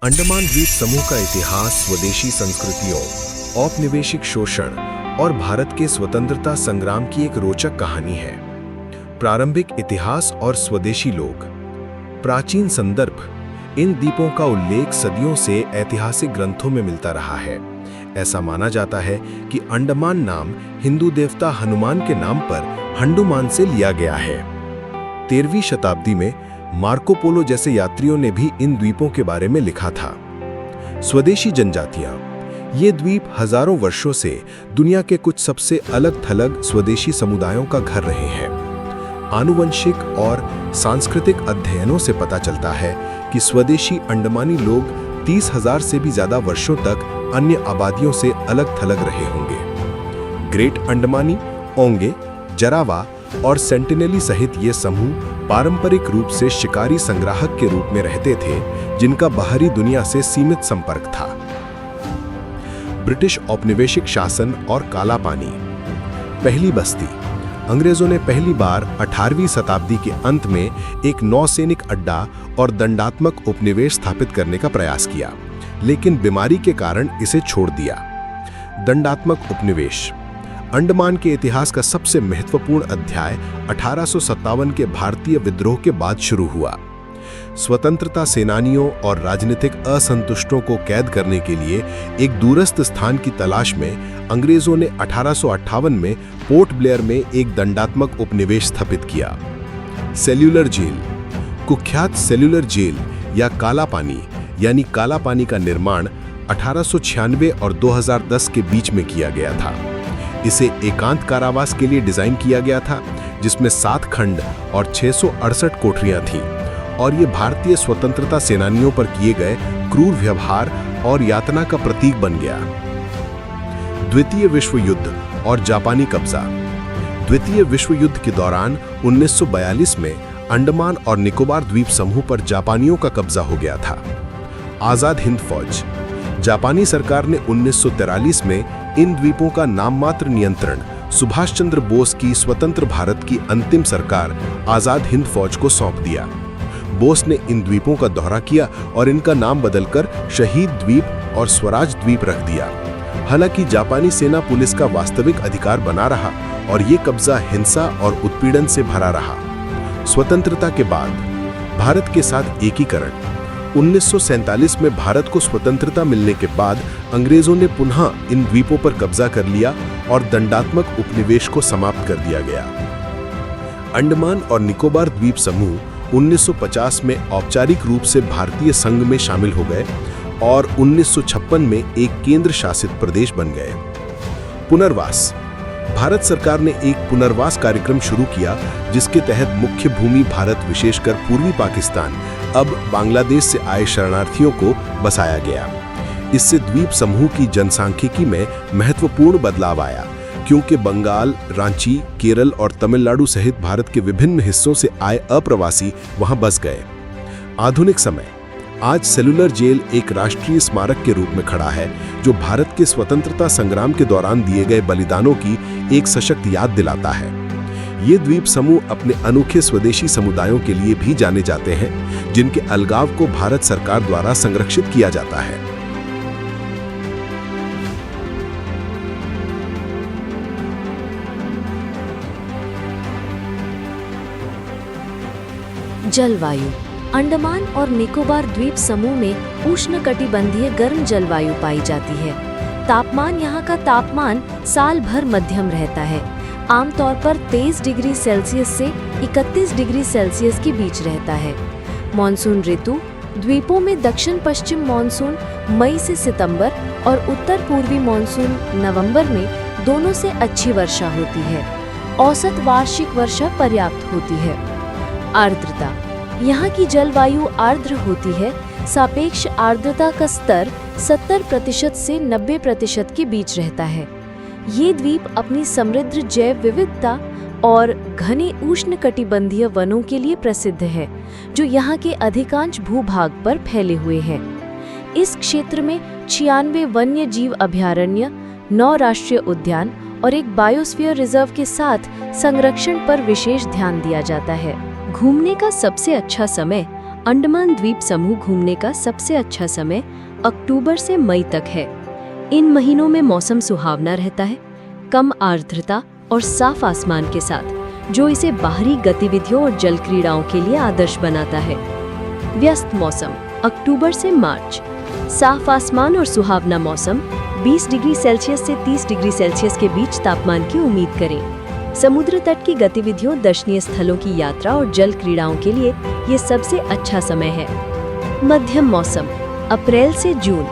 अंडमान द्वीप समूह का इतिहास स्वदेशी संस्कृतियों, औपनिवेशिक शोषण और भारत के स्वतंत्रता संग्राम की एक रोचक कहानी है। प्रारंभिक इतिहास और स्वदेशी लोग। प्राचीन संदर्भ। इन द्वीपों का उल्लेख सदियों से ऐतिहासिक ग्रंथों में मिलता रहा है। ऐसा माना जाता है कि अंडमान नाम हिंदू देवता हनुमान के नाम पर हंडुमान से लिया गया है। 13वीं शताब्दी में मार्को पोलो जैसे यात्रियों ने भी इन द्वीपों के बारे में लिखा था। स्वदेशी जनजातियां। ये द्वीप हजारों वर्षों से दुनिया के कुछ सबसे अलग-थलग स्वदेशी समुदायों का घर रहे हैं। आनुवंशिक और सांस्कृतिक अध्ययनों से पता चलता है कि स्वदेशी अंडमानी लोग 30,000 से भी ज्यादा वर्षों तक अन्य आबादियों से अलग-थलग रहे होंगे। ग्रेट अंडमानी, ओंगे, जरावा और सेंटिनेली सहित ये समूह पारंपरिक रूप से शिकारी संग्राहक के रूप में रहते थे, जिनका बाहरी दुनिया से सीमित संपर्क था। ब्रिटिश औपनिवेशिक शासन और काला पानी। पहली बस्ती। अंग्रेजों ने पहली बार 18वीं शताब्दी के अंत में एक नौसैनिक अड्डा और दंडात्मक उपनिवेश स्थापित करने का प्रयास किया, लेकिन बीमारी के कारण इसे छोड़ दिया। दंडात्मक उपनिवेश अंडमान के इतिहास का सबसे महत्वपूर्ण अध्याय 1857 के भारतीय विद्रोह के बाद शुरू हुआ। स्वतंत्रता सेनानियों और राजनीतिक असंतुष्टों को कैद करने के लिए एक दूरस्थ स्थान की तलाश में अंग्रेजों ने 1858 में पोर्ट ब्लेयर में एक दंडात्मक उपनिवेश स्थापित किया। Cellular Jail. कुख्यात सेल्यूलर जेल या काला पानी यानी काला पानी का निर्माण 1896 और 2010 के बीच में किया गया था। इसे एकांत कारावास के लिए डिजाइन किया गया था, जिसमें 7 खंड और 668 कोठरियां थीं, और ये भारतीय स्वतंत्रता सेनानियों पर किए गए क्रूर व्यवहार और यातना का प्रतीक बन गया। द्वितीय विश्व युद्ध और जापानी कब्जा। द्वितीय विश्व युद्ध के दौरान 1942 में अंडमान और निकोबार द्वीप समूह पर जापानियों का कब्जा हो गया था। आजाद हिंद फौज। जापानी सरकार ने 1943 में इन द्वीपों का नाममात्र नियंत्रण सुभाष चंद्र बोस की स्वतंत्र भारत की अंतिम सरकार आजाद हिंद फौज को सौंप दिया। बोस ने इन द्वीपों का दौरा किया और इनका नाम बदलकर शहीद द्वीप और स्वराज द्वीप रख दिया। हालांकि जापानी सेना पुलिस का वास्तविक अधिकार बना रहा और ये कब्जा हिंसा और उत्पीड़न से भरा रहा। स्वतंत्रता के बाद भारत के साथ एकीकरण। 1947 में भारत को स्वतंत्रता मिलने के बाद अंग्रेजों ने पुनः इन द्वीपों पर कब्जा कर लिया और दंडात्मक उपनिवेश को समाप्त कर दिया गया। अंडमान और निकोबार द्वीप समूह 1950 में औपचारिक रूप से भारतीय संघ में शामिल हो गए और 1956 में एक केंद्र शासित प्रदेश बन गए। पुनर्वास। भारत सरकार ने एक पुनर्वास कार्यक्रम शुरू किया, जिसके तहत मुख्य भूमि भारत विशेषकर पूर्वी पाकिस्तान अब बांग्लादेश से आए शरणार्थियों को बसाया गया। इससे द्वीप समूह की जनसांख्यिकी में महत्वपूर्ण बदलाव आया, क्योंकि बंगाल, रांची, केरल और तमिलनाडु सहित भारत के विभिन्न हिस्सों से आए अप्रवासी वहां बस गए। आधुनिक समय। आज सेलुलर जेल एक राष्ट्रीय स्मारक के रूप में खड़ा है, जो भारत के स्वतंत्रता संग्राम के दौरान दिए गए बलिदानों की एक सशक्त याद दिलाता है। ये द्वीप समूह अपने अनोखे स्वदेशी समुदायों के लिए भी जाने जाते हैं, जिनके अलगाव को भारत सरकार द्वारा संरक्षित किया जाता है। जलवायु। अंडमान और निकोबार द्वीप समूह में उष्णकटिबंधीय गर्म जलवायु पाई जाती है। तापमान यहाँ का तापमान साल भर मध्यम रहता है, आमतौर पर 23 डिग्री सेल्सियस से 31 डिग्री सेल्सियस के बीच रहता है। मॉनसून ऋतु। द्वीपों में दक्षिण पश्चिम मॉनसून मई से सितंबर और उत्तर पूर्वी मॉनसून नवंबर में दोनों से अच्छी वर्षा होती है। औसत वार्षिक वर्षा पर्याप्त होती है। आर्द्रता। यहाँ की जलवायु आर्द्र होती है। सापेक्ष आर्द्रता का स्तर 70% से 90% के बीच रहता है। ये द्वीप अपनी समृद्ध जैव विविधता और घने उष्णकटिबंधीय वनों के लिए प्रसिद्ध है, जो यहाँ के अधिकांश भूभाग पर फैले हुए हैं। इस क्षेत्र में 96 वन्य जीव अभयारण्य, 9 राष्ट्रीय उद्यान और एक बायोस्फीयर रिजर्व के साथ संरक्षण पर विशेष ध्यान दिया जाता है। घूमने का सबसे अच्छा समय अंडमान द्वीप समूह घूमने का सबसे अच्छा समय अक्टूबर से मई तक है। इन महीनों में मौसम सुहावना रहता है, कम आर्द्रता और साफ आसमान के साथ, जो इसे बाहरी गतिविधियों और जल क्रीड़ाओं के लिए आदर्श बनाता है। व्यस्त मौसम अक्टूबर से मार्च। साफ आसमान और सुहावना मौसम, 20 डिग्री सेल्सियस से 30 डिग्री सेल्सियस के बीच तापमान की उम्मीद करें। समुद्र तट की गतिविधियों, दर्शनीय स्थलों की यात्रा और जल क्रीड़ाओं के लिए ये सबसे अच्छा समय है। मध्यम मौसम अप्रैल से जून।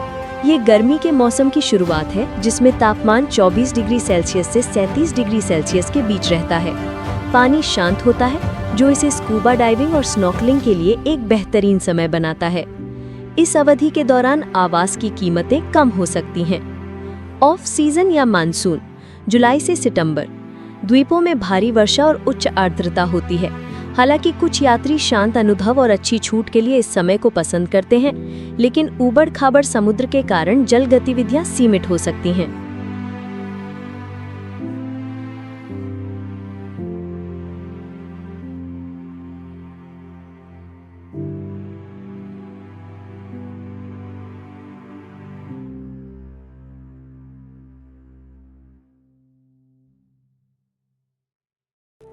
ये गर्मी के मौसम की शुरुआत है, जिसमें तापमान 24 डिग्री सेल्सियस से 37 डिग्री सेल्सियस के बीच रहता है। पानी शांत होता है, जो इसे स्कूबा डाइविंग और स्नॉर्कलिंग के लिए एक बेहतरीन समय बनाता है। इस अवधि के दौरान आवास की कीमतें कम हो सकती हैं। ऑफ सीजन या मानसून जुलाई से सितंबर। द्वीपों में भारी वर्षा और उच्च आर्द्रता होती है। हालांकि कुछ यात्री शांत अनुभव और अच्छी छूट के लिए इस समय को पसंद करते हैं, लेकिन ऊबड़-खाबड़ समुद्र के कारण जल गतिविधियां सीमित हो सकती हैं।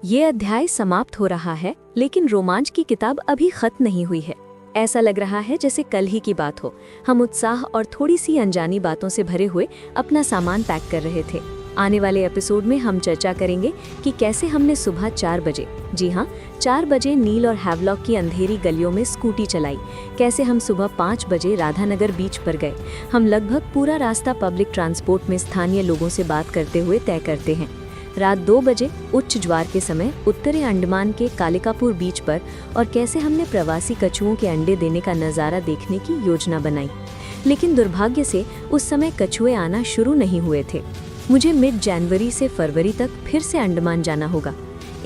ये अध्याय समाप्त हो रहा है, लेकिन रोमांच की किताब अभी खत्म नहीं हुई है। ऐसा लग रहा है जैसे कल ही की बात हो। हम उत्साह और थोड़ी सी अनजानी बातों से भरे हुए अपना सामान पैक कर रहे थे। आने वाले एपिसोड में हम चर्चा करेंगे कि कैसे हमने सुबह 4 बजे, जी हाँ 4 बजे नील और हैवलॉक की अंधेरी गलियों में स्कूटी चलाई, कैसे हम सुबह 5 बजे राधानगर बीच पर गए। हम लगभग पूरा रास्ता पब्लिक ट्रांसपोर्ट में स्थानीय लोगों से बात करते हुए तय करते हैं। रात 2 बजे उच्च ज्वार के समय उत्तरी अंडमान के कालिकापुर बीच पर, और कैसे हमने प्रवासी कछुओं के अंडे देने का नज़ारा देखने की योजना बनाई। लेकिन दुर्भाग्य से उस समय कछुए आना शुरू नहीं हुए थे। मुझे मिड जनवरी से फरवरी तक फिर से अंडमान जाना होगा।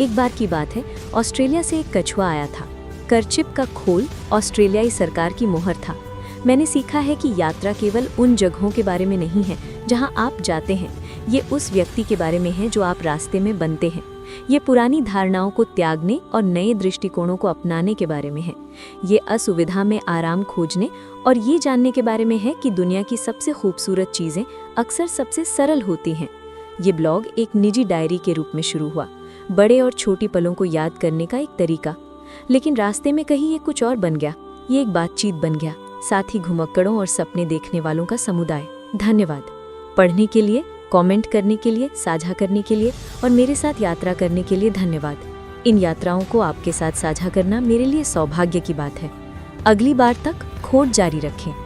एक बार की बात है, ऑस्ट्रेलिया से एक कछुआ आया था। करचिप का खोल ऑस्ट्रेलियाई सरकार की मोहर था। मैंने सीखा है कि यात्रा केवल उन जगहों के बारे में नहीं है जहां आप जाते हैं, ये उस व्यक्ति के बारे में है जो आप रास्ते में बनते हैं। ये पुरानी धारणाओं को त्यागने और नए दृष्टिकोणों को अपनाने के बारे में है। ये असुविधा में आराम खोजने और ये जानने के बारे में है कि दुनिया की सबसे खूबसूरत चीज़ें अक्सर सबसे सरल होती हैं। ये ब्लॉग एक निजी डायरी के रूप में शुरू हुआ, बड़े और छोटी पलों को याद करने का एक तरीका। लेकिन रास्ते में कहीं ये कुछ और बन गया। ये एक बातचीत बन गया, साथ ही घुमक्कड़ों और सपने देखने वालों का समुदाय। धन्यवाद। पढ़ने के लिए, कमेंट करने के लिए, साझा करने के लिए और मेरे साथ यात्रा करने के लिए धन्यवाद। इन यात्राओं को आपके साथ साझा करना मेरे लिए सौभाग्य की बात है। अगली बार तक खोज जारी रखें।